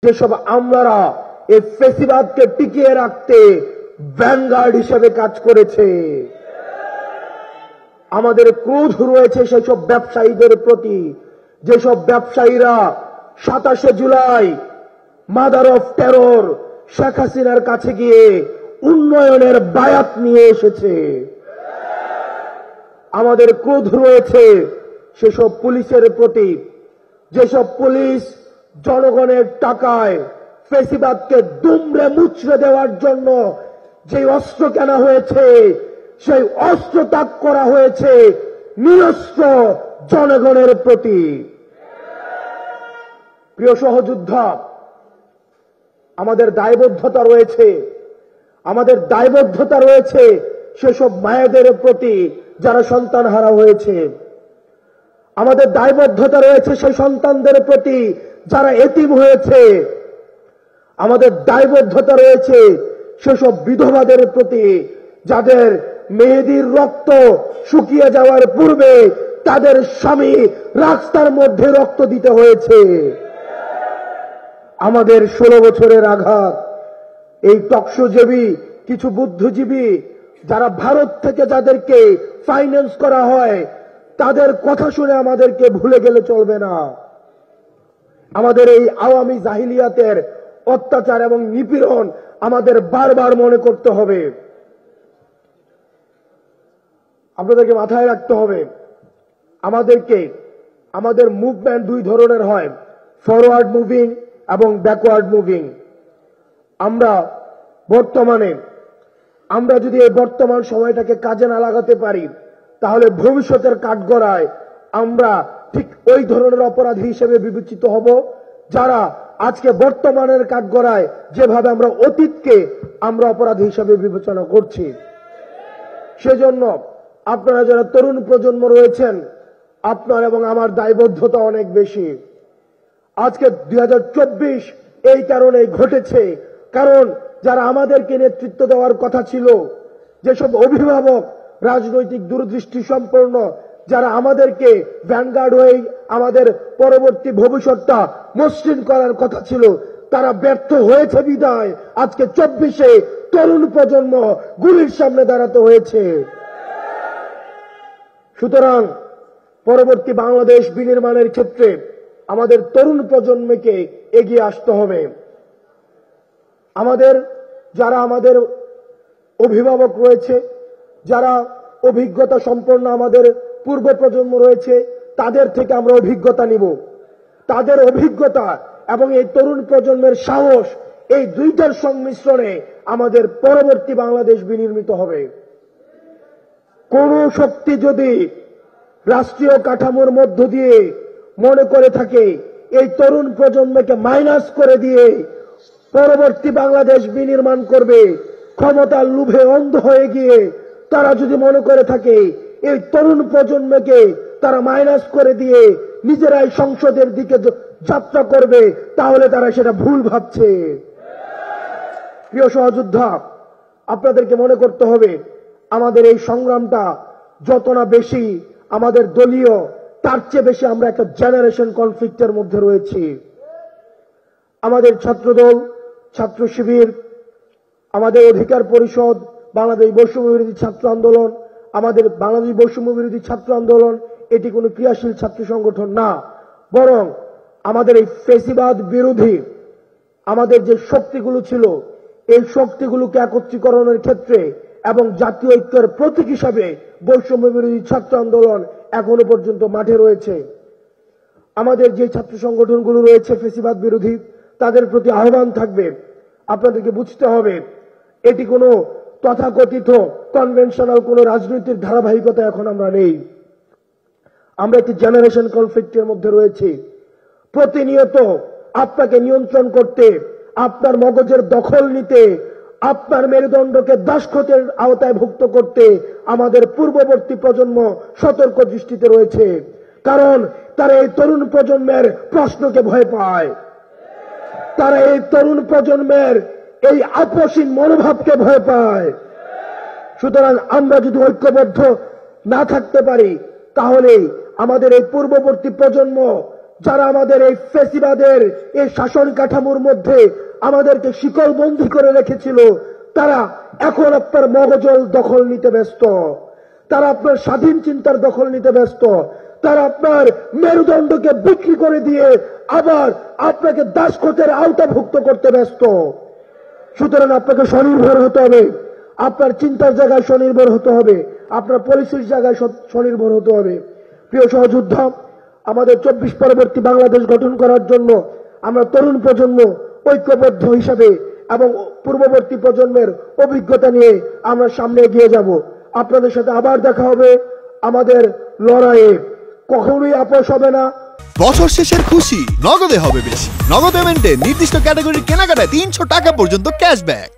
যেসব আমলারা এই ফ্যাসিবাদকে টিকিয়ে রাখতে ভ্যানগার্ড হিসেবে কাজ করেছে। আমাদের ক্রোধ রয়েছে সেসব ব্যবসায়ীদের প্রতি, যেসব ব্যবসায়ীরা 27 July mother of terror Sheikh হাসিনার কাছে গিয়ে উন্নয়নের বায়াত নিয়ে এসেছে। আমাদের ক্রোধ রয়েছে সেসব পুলিশের প্রতি, যেসব পুলিশ জনগণের টাকায় ফ্যাসিবাদকে দুমড়ে মুচড়ে দেওয়ার জন্য যে অস্ত্র কেনা হয়েছে, সেই অস্ত্র ত্যাগ করা হয়েছে নিরস্ত্র জনগণের প্রতি। প্রিয় সহযোদ্ধা, আমাদের দায়বদ্ধতা রয়েছে, আমাদের দায়বদ্ধতা রয়েছে সেসব মায়েদের প্রতি যারা সন্তানহারা হয়েছে। আমাদের দায়বদ্ধতা রয়েছে সেই সন্তানদের প্রতি যারা এতিম হয়েছে। আমাদের দায়বদ্ধতা রয়েছে সেসব বিধবাদের প্রতি যাদের মেহেদির রক্ত শুকিয়ে যাওয়ার পূর্বে তাদের স্বামী রাস্তার মধ্যে রক্ত দিতে হয়েছে। আমাদের 16 বছরের আঘাত, এই টকশোজীবী কিছু বুদ্ধিজীবী যারা ভারত থেকে যাদেরকে ফাইন্যান্স করা হয়, তাদের কথা শুনে আমাদেরকে ভুলে গেলে চলবে না। আমাদের এই আওয়ামী জাহিলিয়াতের অত্যাচার এবং নিপীড়ন আমাদের বারবার মনে করতে হবে। আপনাদেরকে মাথায় রাখতে হবে, আমাদের মুভমেন্ট দুই ধরনের হয়, ফরওয়ার্ড মুভিং এবং ব্যাকওয়ার্ড মুভিং। আমরা যদি এই বর্তমান সময়টাকে কাজে না লাগাতে পারি, তাহলে ভবিষ্যতের কাঠগড়ায় আমরা ঠিক ওই ধরনের অপরাধী হিসেবে বিবেচিত হব যারা আজকে বর্তমানের কাঠগড়ায় যেভাবে আমরা অতীতকে আমরা অপরাধী হিসেবে বিবেচনা করছি। সেজন্য আপনারা যারা তরুণ প্রজন্ম রয়েছেন, আপনার এবং আমার দায়বদ্ধতা অনেক বেশি। আজকে 2024 এই কারণে ঘটেছে, কারণ যারা আমাদেরকে নেতৃত্ব দেওয়ার কথা ছিল, যেসব অভিভাবক রাজনৈতিক দূরদৃষ্টি সম্পন্ন, যারা আমাদেরকে ভ্যানগার্ড হয়ে আমাদের পরবর্তী ভবিষ্যৎটা মসৃণ করার কথা ছিল, তারা ব্যর্থ হয়েছে বিদায় আজকে 24-এ তরুণ প্রজন্ম গুলির সামনে দাঁড়াতে হয়েছে। সুতরাং পরবর্তী বাংলাদেশ বিনির্মাণের ক্ষেত্রে আমাদের তরুণ প্রজন্মকে এগিয়ে আসতে হবে। যারা আমাদের অভিভাবক রয়েছে, যারা অভিজ্ঞতা সম্পন্ন আমাদের পূর্ব প্রজন্ম রয়েছে, তাদের থেকে আমরা অভিজ্ঞতা নিব। তাদের অভিজ্ঞতা এবং এই তরুণ প্রজন্মের সাহস, এই দুইটার সংমিশ্রণে আমাদের পরবর্তী বাংলাদেশ বিনির্মিত হবে। কোন শক্তি যদি রাষ্ট্রীয় কাঠামোর মধ্য দিয়ে মনে করে থাকে এই তরুণ প্রজন্মকে মাইনাস করে দিয়ে পরবর্তী বাংলাদেশ বিনির্মাণ করবে, ক্ষমতার লোভে অন্ধ হয়ে গিয়ে তারা যদি মনে করে থাকে এই তরুণ প্রজন্মকে তারা মাইনাস করে দিয়ে নিজেরাই সংসদের দিকে যাত্রা করবে, তাহলে তারা সেটা ভুল ভাবছে। প্রিয় সহযোদ্ধা, আপনাদেরকে মনে করতে হবে আমাদের এই সংগ্রামটা যত না বেশি আমাদের দলীয়, তার চেয়ে বেশি আমরা একটা জেনারেশন কনফ্লিক্টের মধ্যে রয়েছি। আমাদের ছাত্রদল, ছাত্র শিবির, আমাদের অধিকার পরিষদ, বাংলাদেশ বৈষম্য বিরোধী ছাত্র আন্দোলন, আমাদের বাংলাদেশ বৈষম্য বিরোধী ছাত্র আন্দোলন এটি কোনো ক্রিয়াশীল ছাত্র সংগঠন না, বরং আমাদের এই ফ্যাসিবাদ বিরোধী আমাদের যে শক্তিগুলো ছিল, এই শক্তিগুলোকে একত্রীকরণের ক্ষেত্রে এবং জাতীয় ঐক্যের প্রতীক হিসাবে বৈষম্য বিরোধী ছাত্র আন্দোলন এখনো পর্যন্ত মাঠে রয়েছে। আমাদের যে ছাত্র সংগঠনগুলো রয়েছে ফ্যাসিবাদ বিরোধী, তাদের প্রতি আহ্বান থাকবে, আপনাদেরকে বুঝতে হবে এটি কোনো তথাকথিত কনভেনশনাল কোনো রাজনৈতিক ধারাবাহিকতা এখন আমরা নেই। আমরা একটি জেনারেশন কনফ্লিক্টের মধ্যে রয়েছি। প্রতিনিয়ত আপনাকে নিয়ন্ত্রণ করতে, আপনার মগজের দখল নিতে, আপনার মেরুদণ্ডকে দাসখতের আওতায় ভুক্ত করতে আমাদের পূর্ববর্তী প্রজন্ম সতর্ক দৃষ্টিতে রয়েছে, কারণ তারা এই তরুণ প্রজন্মের প্রশ্নকে ভয় পায়, তারা এই তরুণ প্রজন্মের এই আপোষহীন মনোভাবকে ভয় পায়। সুতরাং আমরা যদি ঐক্যবদ্ধ না থাকতে পারি, তাহলে আমাদের এই পূর্ববর্তী প্রজন্ম যারা আমাদের এই ফেসিবাদের এই শাসন কাঠামোর মধ্যে আমাদেরকে শিকলবন্দি করে রেখেছিল, তারা এখন আপনার মগজল দখল নিতে ব্যস্ত, তারা আপনার স্বাধীন চিন্তার দখল নিতে ব্যস্ত, তারা আপনার মেরুদণ্ডকে বিক্রি করে দিয়ে আবার আপনাকে দাসখতের আওতাভুক্ত করতে ব্যস্ত। সুতরাং আপনাকে স্বনির্ভর হতে হবে, আপনার চিন্তার জায়গায় স্বনির্ভর হতে হবে, আপনার পলিসির জায়গায় স্বনির্ভর হতে হবে। প্রিয় সহযোদ্ধা, আমাদের 24 পরবর্তী বাংলাদেশ গঠন করার জন্য আমরা তরুণ প্রজন্ম ঐক্যবদ্ধ হিসাবে এবং পূর্ববর্তী প্রজন্মের অভিজ্ঞতা নিয়ে আমরা সামনে এগিয়ে যাব। আপনাদের সাথে আবার দেখা হবে আমাদের লড়াইয়ে, কখনোই আপোষ হবে না। বছর শেষের খুশি নগদে হবে বেশি। নগদ পেমেন্টে নির্দিষ্ট ক্যাটাগরির কেনাকাটায় 300 টাকা পর্যন্ত ক্যাশব্যাক।